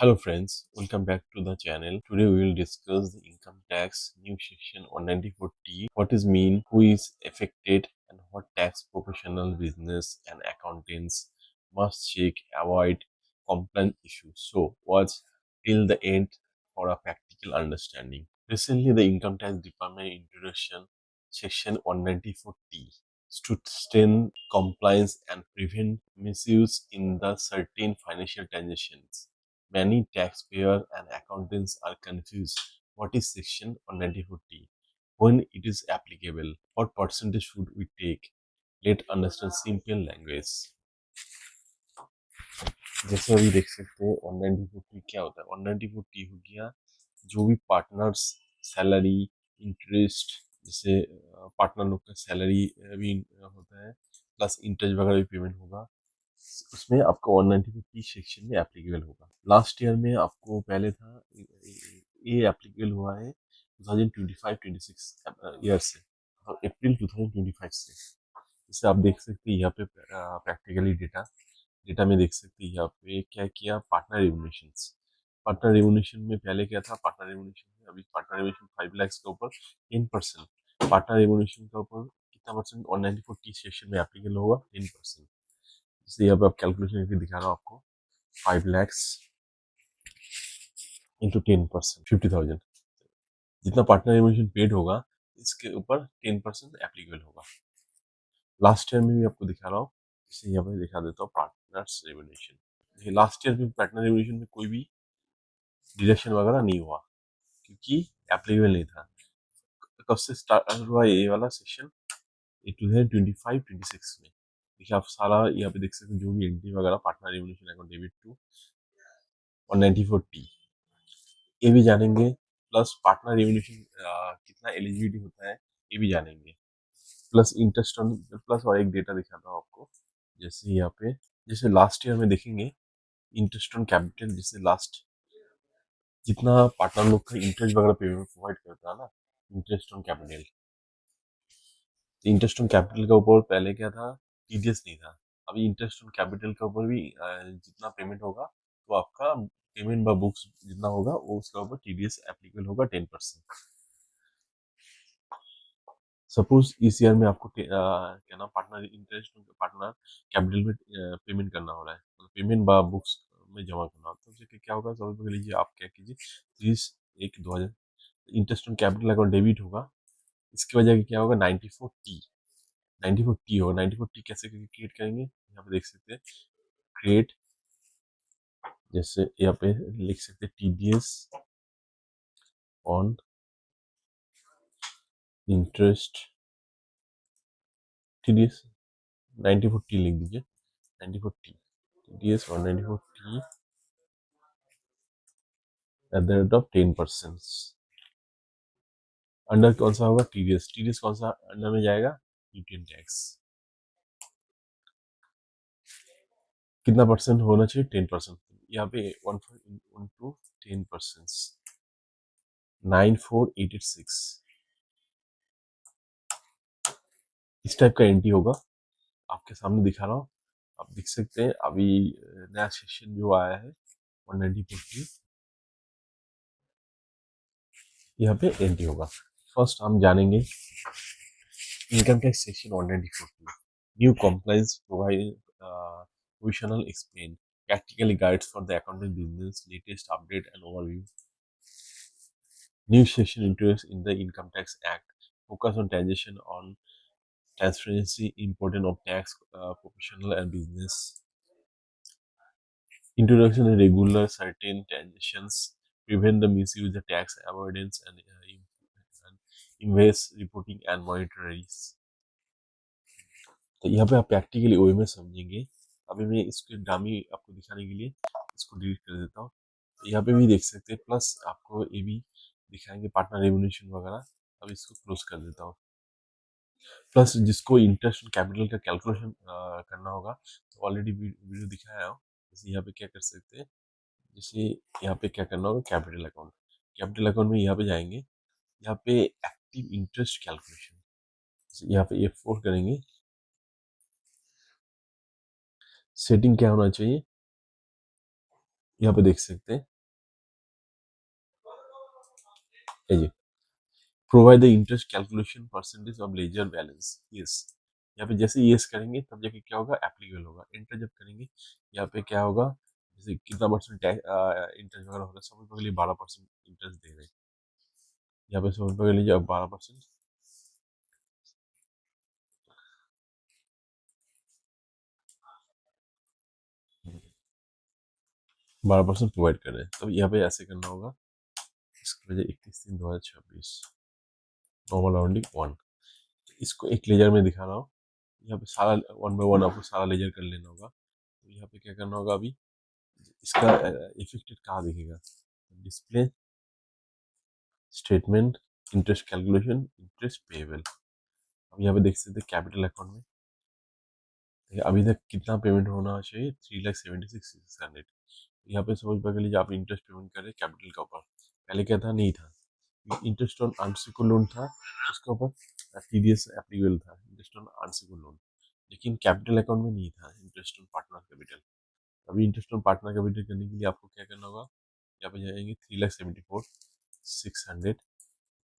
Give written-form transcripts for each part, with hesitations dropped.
Hello friends, welcome back to the channel. Today we will discuss the income tax new section on 94T. What is mean, who is affected, and what tax professional business and accountants must check, avoid compliance issues. So watch till the end for a practical understanding. Recently, the income tax department introduction section 194T to strengthen compliance and prevent misuse in the certain financial transactions. Many taxpayers and accountants are confused. What is Section 194T? When it is applicable? What percentage should we take? Let's understand simple language. जैसे अभी देख सकते हैं 194T क्या होता है। 194T हो गया जो भी पार्टनर्स सैलरी इंटरेस्ट, जैसे पार्टनर लोग का सैलरी भी होता है प्लस इंटरेस्ट वगैरह भी पेमेंट होगा, उसमें आपको 194T सेक्शन में एप्लीकेबल होगा। लास्ट ईयर में आपको पहले था, ये एप्लीकेबल हुआ है 2025-26 ईयर से, अप्रैल 2025 से। जैसे आप देख सकते हैं यहाँ पे प्रैक्टिकली डेटा में देख सकते हैं यहाँ पे क्या किया। पार्टनर रिम्यूनरेशन में पहले क्या था, पार्टनर रिम्यूनरेशन में अभी पार्टनर रिम्यूनरेशन 5 लाख के ऊपर 10%, पार्टनर रिम्यूनरेशन के ऊपर कितना परसेंट 194T सेक्शन में एप्लीकेबल होगा 10%। जैसे यहाँ पे आप कैलकुलेशन करके दिखा रहा हूँ आपको, 5 लैक्स इंटू 10%, 50,000। जितना पार्टनर रिम्यूनरेशन पेड होगा इसके ऊपर 10% एप्लीकेबल होगा। लास्ट ईयर में भी आपको दिखा रहा हूँ, जैसे यहाँ पे दिखा देता हूँ पार्टनर्स रिम्यूनरेशन। लास्ट ईयर में पार्टनर रिम्यूनरेशन में कोई भी डिडक्शन वगैरह नहीं हुआ क्योंकि एप्लीकेबल नहीं था। कब से स्टार्ट हुआ ये वाला सेक्शन? 2025-26 में। देखिए आप सारा यहाँ पे देख सकते हैं जो भी एंट्री वगैरह partner remuneration account debit to 194T, ये भी जानेंगे। प्लस पार्टनर रिम्यूनरेशन कितना एलिजिबिलिटी होता है ये भी जानेंगे। प्लस इंटरेस्ट ऑन, प्लस और एक डेटा दिखाता हूँ आपको। जैसे यहाँ पे जैसे लास्ट ईयर में देखेंगे इंटरेस्ट ऑन कैपिटल, जैसे लास्ट जितना पार्टनर लोग का इंटरेस्ट वगैरह पेमेंट प्रोवाइड करता है ना, interest on capital, interest on capital के ऊपर पहले क्या था, टीडीएस नहीं था। अभी इंटरेस्ट ऑन कैपिटल के ऊपर भी जितना पेमेंट होगा तो आपका पेमेंट बाय बुक्स जितना होगा वो उसके ऊपर टीडीएस एप्लीकेबल होगा 10%। सपोज इस ईयर में आपको क्या नाम पार्टनर इंटरेस्ट पार्टनर कैपिटल में पेमेंट करना हो रहा है, मतलब पेमेंट बाय बुक्स में जमा करना हो, तो क्या होगा, सपोज मान लीजिए आप क्या कीजिए 30/1/2000 interest on capital account debit होगा। इसकी वजह क्या होगा, 94T होगा। 94T कैसे क्रिएट करेंगे, यहाँ पे देख सकते हैं क्रिएट, जैसे यहाँ पे लिख सकते हैं TDS on interest, TDS 94T लिख दीजिए, 94T TDS 194T at the rate of 10%। Under कौन सा होगा, टीडीएस कौन सा अंडर में जाएगा, यूटीएन टैक्स। कितना परसेंट होना चाहिए, 10%। यहाँ पे 10%, 94,886 इस टाइप का एंट्री होगा। आपके सामने दिखा रहा हूँ, आप देख सकते हैं अभी नया सेशन जो आया है 194T, यहाँ पे एंट्री होगा। फर्स्ट हम जानेंगे income tax section 194T, new compliance provide provisional explain practically guides for the accounting business, latest update and overview. New section introduced in the Income Tax Act focus on transition on transparency, importance of tax professional and business. Introduction of regular certain transitions prevent the misuse of tax avoidance and invoice reporting and monitoring. तो यहाँ पे आप practically वे में समझेंगे। अभी मैं इसको dummy आपको दिखाने के लिए इसको डिलीट कर देता हूँ। तो यहाँ पे भी देख सकते हैं, प्लस आपको ये भी दिखाएंगे पार्टनर रेम्यूनरेशन वगैरह। अब इसको क्लोज कर देता हूँ। प्लस जिसको इंटरेस्ट कैपिटल का कैलकुलेशन करना होगा तो ऑलरेडी वीडियो दिखाया हो। जैसे यहाँ पे क्या कर सकते हैं, जैसे यहाँ पे क्या करना होगा, कैपिटल अकाउंट में यहाँ पे जाएंगे, यहाँ पे एक्टिव इंटरेस्ट कैलकुलेशन, यहाँ पे F4 करेंगे। सेटिंग क्या होना चाहिए, यहाँ पे देख सकते हैं এই যে provide the interest calculation percentage of ledger balance yes. यहाँ पे जैसे यस करेंगे तब जाके क्या होगा, एप्लीकेबल होगा। एंटर जब करेंगे यहाँ पे क्या होगा, जैसे कितना परसेंट इंटरेस्ट वगैरह होगा, सपोज के लिए 12% इंटरेस्ट दे रहे हैं। यहाँ पे सपोज के लिए 12% 12% प्रोवाइड कर रहे हैं, तो यहाँ पे ऐसे करना होगा। इसकी वजह 31/3/2026 नॉर्मल राउंडिंग 1। इसको एक लेजर में दिखा रहा हूँ। यहाँ पे सारा 1 बाय 1 आपको सारा लेजर कर लेना होगा। तो यहाँ पे क्या करना होगा, अभी इसका इफेक्टेड कहाँ दिखेगा, display statement interest calculation interest payable. अब यहाँ पे देख सकते हैं कैपिटल अकाउंट में देखिए अभी तक कितना पेमेंट होना चाहिए, 3,76,600। यहाँ पे सपोज कर लीजिए आप इंटरेस्ट पेमेंट कर रहे हैं कैपिटल के ऊपर। पहले क्या था, नहीं था, इंटरेस्ट ऑन अनसिक्योर्ड लोन था, उसके ऊपर टीडीएस एप्लीकेबल था, इंटरेस्ट ऑन अनसिक्योर्ड लोन। लेकिन कैपिटल अकाउंट में नहीं था इंटरेस्ट ऑन पार्टनर कैपिटल। अभी इंटरेस्ट ऑन पार्टनर कैपिटल करने के लिए आपको क्या करना होगा, यहाँ पे जाएंगे 3,74,600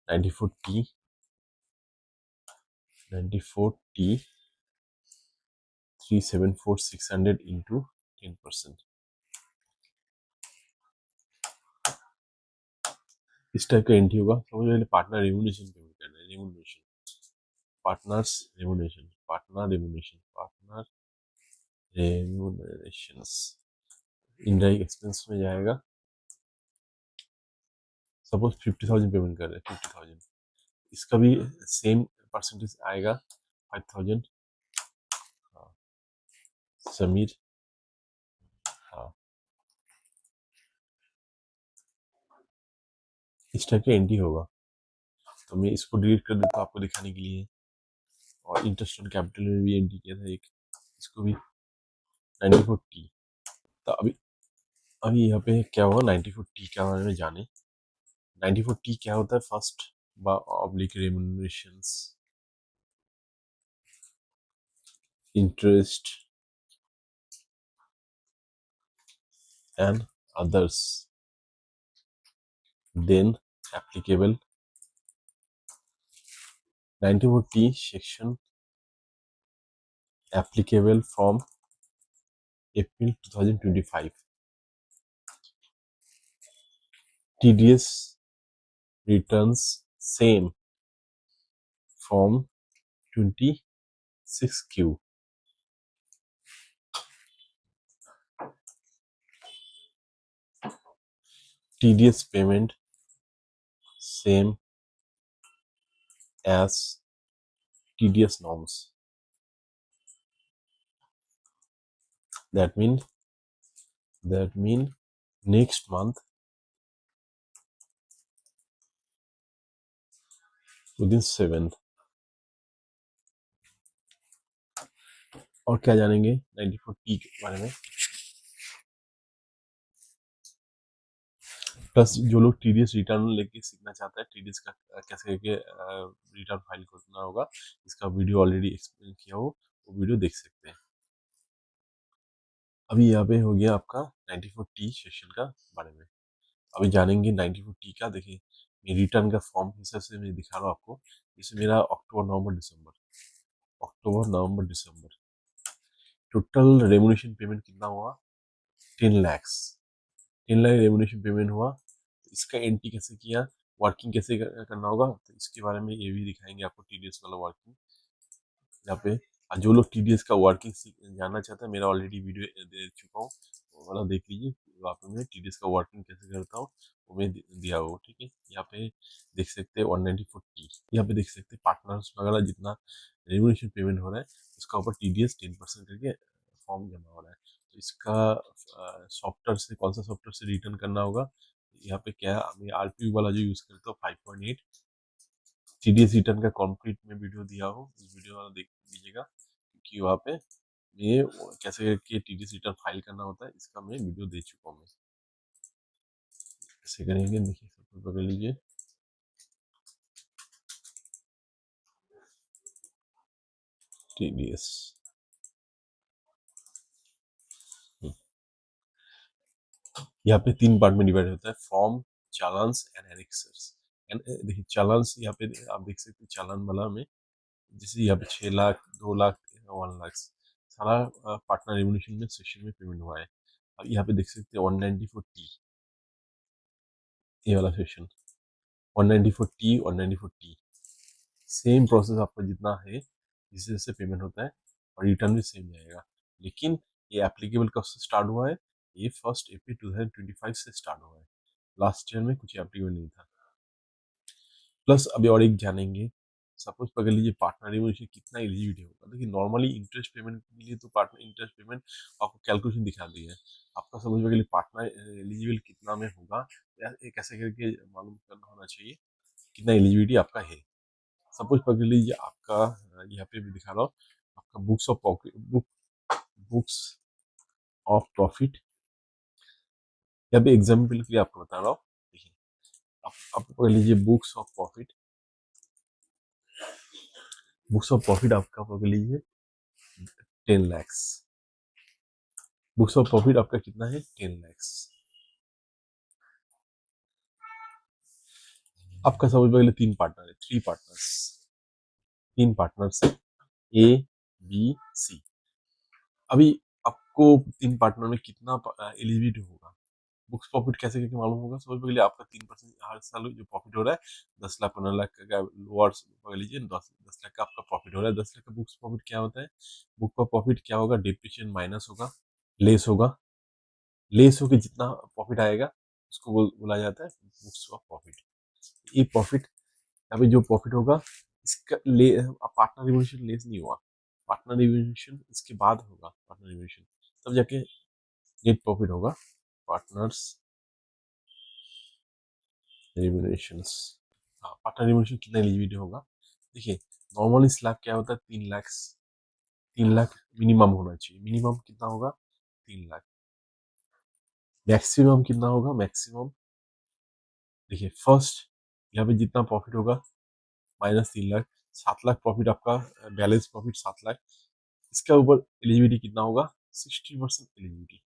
94T 3,74,600 इंटू 10%। इस टाइप का एंट्री होगा। समझ रहे, पार्टनर रेम्यूनरेशन पेमेंट करना है, remuneration partners remuneration partner remuneration partner remunerations indirect expense में जाएगा। सपोज 50,000 पेमेंट कर रहे हैं, 50,000, इसका भी सेम परसेंटेज आएगा 5,000। हाँ समीर, हाँ इस टाइप का एंट्री होगा। तो मैं इसको डिलीट कर देता हूँ आपको दिखाने के लिए। और इंटरेस्ट ऑन कैपिटल में भी एंट्री किया था एक, इसको भी 94T। तो अभी अभी यहाँ पे क्या हुआ, 94T के बारे में जाने। 94T क्या होता है, first oblique remunerations interest and others than applicable 94T section applicable from April 2025. TDS returns same from 26Q. TDS payment same as TDS norms. That mean next month within 7th। और क्या जानेंगे 94T के बारे में। Plus जो लोग TDS return लेके सीखना चाहता है, टीडीएस का कैसे करके रिटर्न फाइल करना होगा, इसका वीडियो ऑलरेडी एक्सप्लेन किया हो, वो वीडियो देख सकते हैं। अभी यहाँ पे हो गया आपका 94T सेशन का बारे में। अभी जानेंगे 94T का। देखिए मैं रिटर्न का फॉर्म हिसाब से मैं दिखा रहा हूँ आपको। जैसे मेरा अक्टूबर नवंबर दिसंबर टोटल रेमुनेशन पेमेंट कितना हुआ, 10 lakhs। 10 लाख रेमुनेशन पेमेंट हुआ। इसका एंट्री कैसे किया, वर्किंग कैसे करना होगा, तो इसके बारे में ये भी दिखाएंगे आपको, टीडीएस वाला वर्किंग यहाँ पे। और जो लोग टीडीएस का वर्किंग जानना चाहते हैं, मेरा ऑलरेडी वीडियो दे चुका हूँ, वो वाला देख लीजिए। वहाँ पे मैं टीडीएस का वर्किंग कैसे करता हूँ वो मैं दिया हुआ, ठीक है। यहाँ पे देख सकते हैं 194T। यहाँ पे देख सकते हैं पार्टनर्स वगैरह जितना रेमुनेशन पेमेंट हो रहा है उसका ऊपर टीडीएस 10% करके फॉर्म जमा हो रहा है। तो इसका सॉफ्टवेयर से, कौन सा सॉफ्टवेयर से रिटर्न करना होगा, यहाँ पे क्या मैं आरपी वाला जो यूज करता हूँ 5.8 टीडीएस रिटर्न का कंप्लीट में वीडियो दिया हूँ, इस वीडियो वाला देख लीजिएगा, क्योंकि वहाँ पे ये कैसे करके टीडीएस रिटर्न फाइल करना होता है इसका मैं वीडियो दे चुका हूँ। कैसे करेंगे देखिए, सब पकड़ लीजिए। टीडीएस यहाँ पे 3 पार्ट में डिवाइड होता है, फॉर्म, चालान्स एंड एनेक्सर्स। देखिए चालान से यहाँ पे आप देख सकते हैं चालान वाला में, जैसे यहाँ पे 6 लाख, 2 लाख, 1 लाख सारा पार्टनर रेम्युनरेशन में सेशन में पेमेंट हुआ है। अब यहाँ पे देख सकते हैं 194T, ये वाला session 194T, 194T, same process आपका जितना है जिससे जैसे पेमेंट होता है और रिटर्न भी सेम जाएगा। लेकिन ये एप्लीकेबल कब से स्टार्ट हुआ है? ये 1 अप्रैल 2025 से स्टार्ट हुआ है। लास्ट ईयर में कुछ एप्लीकेबल नहीं था। प्लस अभी और एक जानेंगे, सपोज पकड़ लीजिए पार्टनर रेम्युनरेशन कितना एलिजिबिलिटी होगा। देखिए नॉर्मली इंटरेस्ट पेमेंट के लिए तो पार्टनर इंटरेस्ट पेमेंट आपको कैलकुलेशन दिखा दी है। आपका सपोज पकड़ लीजिए पार्टनर एलिजिबल कितना में होगा, ये कैसे करके मालूम करना होना चाहिए कितना एलिजिबिलिटी आपका है। सपोज पकड़ लीजिए आपका यहाँ पे भी दिखा रहा हूँ, आपका books of profit, books of profit, यहाँ पे एग्जाम्पल के लिए आपको बता रहा हूँ। देखिए आप पकड़ लीजिए books of profit, books of profit आपका पकड़ लीजिए 10 lakhs, बुक्स ऑफ प्रॉफिट आपका कितना है 10 lakhs। आपका समझ में तीन पार्टनर है, 3 पार्टनर्स, 3 पार्टनर्स है, ए बी सी। अभी आपको 3 पार्टनर में कितना एलिजिबिलिटी होगा, बुक्स प्रॉफिट कैसे करके मालूम होगा? समझ पकड़ लीजिए आपका 3% हर साल जो प्रॉफिट हो रहा है 10 लाख 15 लाख का लोअर पकड़ लीजिए, 10 लाख का आपका प्रॉफिट हो रहा है। 10 लाख का बुक्स प्रॉफिट क्या होता है? बुक का प्रॉफिट क्या होगा? डिप्रिशिएशन माइनस होगा, लेस होगा, लेस होकर जितना प्रॉफिट आएगा उसको बोला जाता है बुक्स ऑफ प्रॉफिट। ये प्रॉफिट, अभी जो प्रॉफिट होगा इसका ले पार्टनर रिवोल्यूशन लेस नहीं हुआ, पार्टनर रिवोल्यूशन इसके बाद होगा, पार्टनर रिवोल्यूशन तब जाके नेट प्रॉफिट होगा। पार्टनर्स रिवोल्यूशंस, पार्टनर रिवोल्यूशन कितना एलिजिबिलिटी होगा? देखिए नॉर्मली स्लैब क्या होता है 3 लाख, 3 लाख मिनिमम होना चाहिए। मिनिमम कितना होगा? 3 लाख। मैक्सिमम कितना होगा? मैक्सिमम देखिए फर्स्ट यहाँ पे जितना प्रॉफिट होगा -3 लाख, 7 लाख प्रॉफिट आपका, बैलेंस प्रॉफिट 7 लाख, इसका ऊपर एलिजिबिलिटी कितना होगा? 60% एलिजिबिलिटी,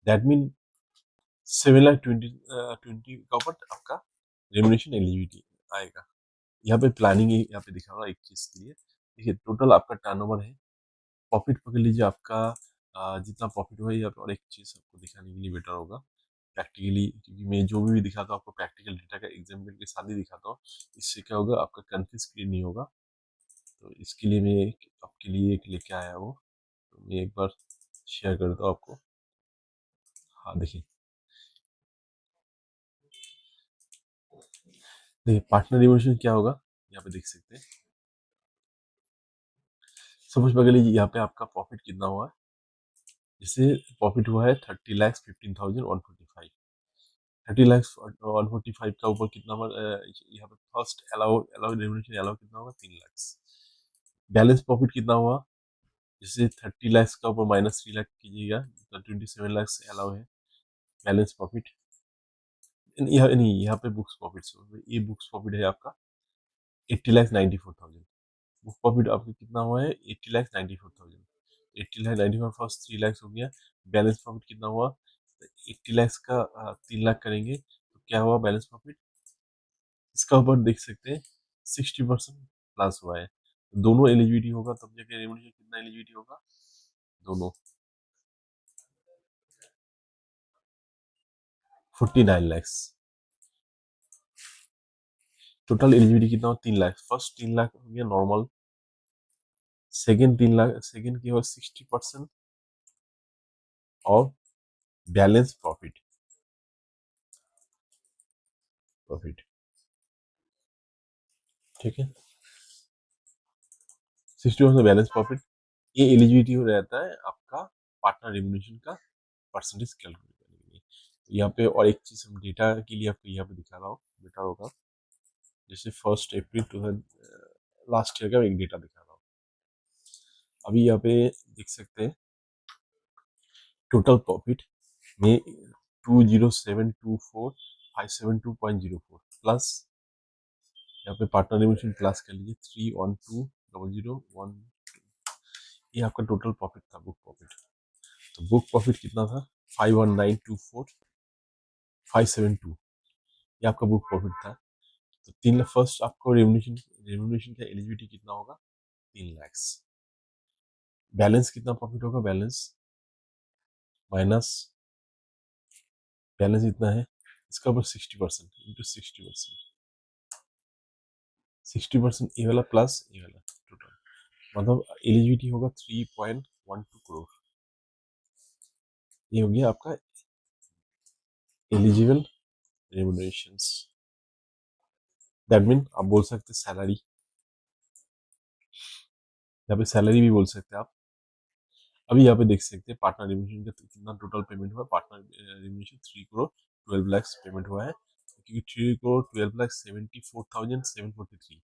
दैट मीन 7 लाख 20 का ऊपर आपका रेम्युनरेशन एलिजिबिलिटी आएगा। यहाँ पे प्लानिंग यहाँ पे दिखा रहा है एक चीज के लिए। देखिए टोटल आपका टर्नओवर है, प्रॉफिट पकड़ लीजिए आपका, जितना प्रॉफिट हुआ है यहाँ पे और एक चीज आपको दिखाने के लिए बेटर होगा प्रैक्टिकली, क्योंकि मैं जो भी दिखाता हूँ आपको प्रैक्टिकल डेटा का एग्जाम्पल के साथ ही दिखाता हूँ। इससे क्या होगा, आपका कंफ्यूज क्लियर नहीं होगा। तो इसके लिए मैं आपके लिए एक लेके आया हूँ, तो मैं एक बार शेयर करता हूँ आपको। हाँ देखिए, देखिए पार्टनर इमोशन क्या होगा यहाँ पे देख सकते हैं। सपोज पकड़ लीजिए यहाँ पे आपका प्रॉफिट कितना हुआ है, जैसे प्रॉफिट हुआ है 30,15,145, 30 लाख 145 का ऊपर कितना यहाँ पे first allow allow remuneration allow कितना होगा 3 लाख। बैलेंस प्रॉफिट कितना हुआ, जैसे 30 लाख का ऊपर -3 लाख कीजिएगा तो 27 लाख अलाउ है बैलेंस प्रॉफिट। यहाँ नहीं, यहाँ पे बुक्स प्रॉफिट, ये बुक्स प्रॉफिट है आपका 80,94,000। बुक प्रॉफिट आपका कितना हुआ है 80,94,000, 80,94 फर्स्ट 3 लाख हो गया। बैलेंस प्रॉफिट कितना हुआ, 80 लाख का 3 लाख करेंगे तो क्या हुआ बैलेंस प्रॉफिट, इसका ऊपर देख सकते हैं 60% प्लस हुआ है। दोनों एलिजिबिलिटी होगा तब जाके रेवेन्यू कितना एलिजिबिलिटी होगा, दोनों 49 lakhs। टोटल एलिजिबिलिटी कितना हो 3 लाख, फर्स्ट 3 लाख हो गया नॉर्मल, सेकेंड 3 लाख, सेकेंड की हो 60% और बैलेंस प्रॉफिट, प्रॉफिट ठीक है, 60% बैलेंस प्रॉफिट। ये एलिजिबिलिटी हो रहता है आपका पार्टनर रेम्युनरेशन का परसेंटेज कैलकुलेट करने के लिए। तो यहाँ पे और एक चीज हम डेटा के लिए आपको यहाँ पे दिखा रहा हूँ, बेटा होगा जैसे 1 अप्रैल 2000 लास्ट ईयर का एक डेटा दिखा रहा हूँ। अभी यहाँ पे देख सकते हैं टोटल प्रॉफिट में 20724,572.04 प्लस यहाँ पे पार्टनर रेम्युनरेशन क्लास कर लीजिए 312,001, ये आपका टोटल प्रॉफिट था बुक प्रॉफिट। तो बुक प्रॉफिट कितना था 519,24,572, ये आपका बुक प्रॉफिट था। तो 3 लाख फर्स्ट आपको रेमुनेशन रेमुनेशन का एलिजिबिलिटी कितना होगा, 3 लाख। बैलेंस कितना प्रॉफिट होगा, बैलेंस माइनस बैलेंस इतना है, इसका ऊपर 60% इंटू 60% ए वाला प्लस ए वाला टोटल, मतलब एलिजिबिलिटी होगा 3.12 करोड़। ये हो गया आपका एलिजिबल रेमुनरेशंस। दैट मीन आप बोल सकते सैलरी, यहाँ पे सैलरी भी बोल सकते हैं आप। अभी यहाँ पे देख सकते हैं पार्टनर रेमुनरेशन का कितना टोटल पेमेंट हुआ। Partner remuneration 3 crore 12 lakh payment हुआ है, क्योंकि 3 करोड़ 12 लाख 74,743,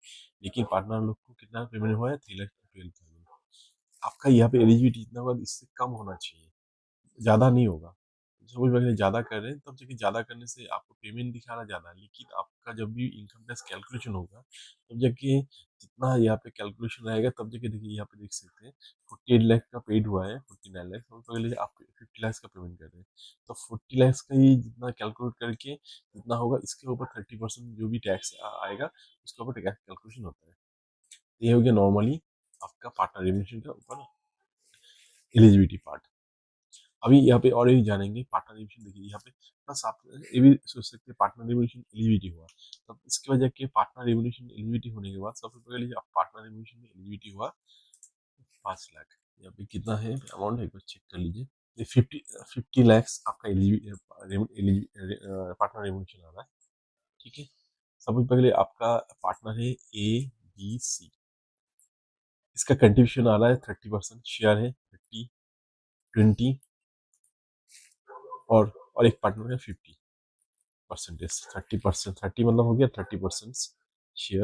लेकिन पार्टनर लोग को कितना पेमेंट हुआ है, 3,12,000। आपका यहाँ पे एलिजिबिलिटी इतना होगा, इससे कम होना चाहिए, ज़्यादा नहीं होगा। सपोज अगर ज़्यादा कर रहे हैं तब जाके ज़्यादा करने से आपको पेमेंट दिखा रहा ज़्यादा, लेकिन आपका जब भी इनकम टैक्स कैलकुलेशन होगा तब जाके जितना यहाँ पे कैलकुलेशन रहेगा तब जाके देखिए यहाँ पे देख सकते हैं 48 लाख का पेड हुआ है, 49 लाख, तो पहले आप 50 लाख का पेमेंट कर रहे हैं, तो 40 लाख का ही जितना कैलकुलेट करके जितना होगा इसके ऊपर 30% जो भी टैक्स आएगा उसके ऊपर टैक्स कैलकुलेशन होता है। ये हो गया नॉर्मली आपका पार्टनर रेमुनेशन का ऊपर एलिजिबिलिटी पार्ट। अभी यहाँ पे और एक जानेंगे पार्टनर रिलेशन। देखिए यहाँ पे बस आप ये भी सोच सकते हैं पार्टनर रिलेशन एलिजिबिलिटी हुआ, तब इसकी वजह के पार्टनर रिलेशन एलिजिबिलिटी होने के बाद सबसे पहले आप पार्टनर रिलेशन में एलिजिबिलिटी हुआ 5 लाख। यहाँ पे कितना है अमाउंट, एक बार चेक कर लीजिए। ये 50 लाख आपका पार्टनर रिलेशन आ रहा है, ठीक है। सबसे पहले आपका पार्टनर है ABC, इसका कंट्रीब्यूशन आ रहा है 30%, शेयर है 20, और एक पार्टनर है 50 परसेंटेज, 30%, 30 मतलब हो गया 30% शेयर।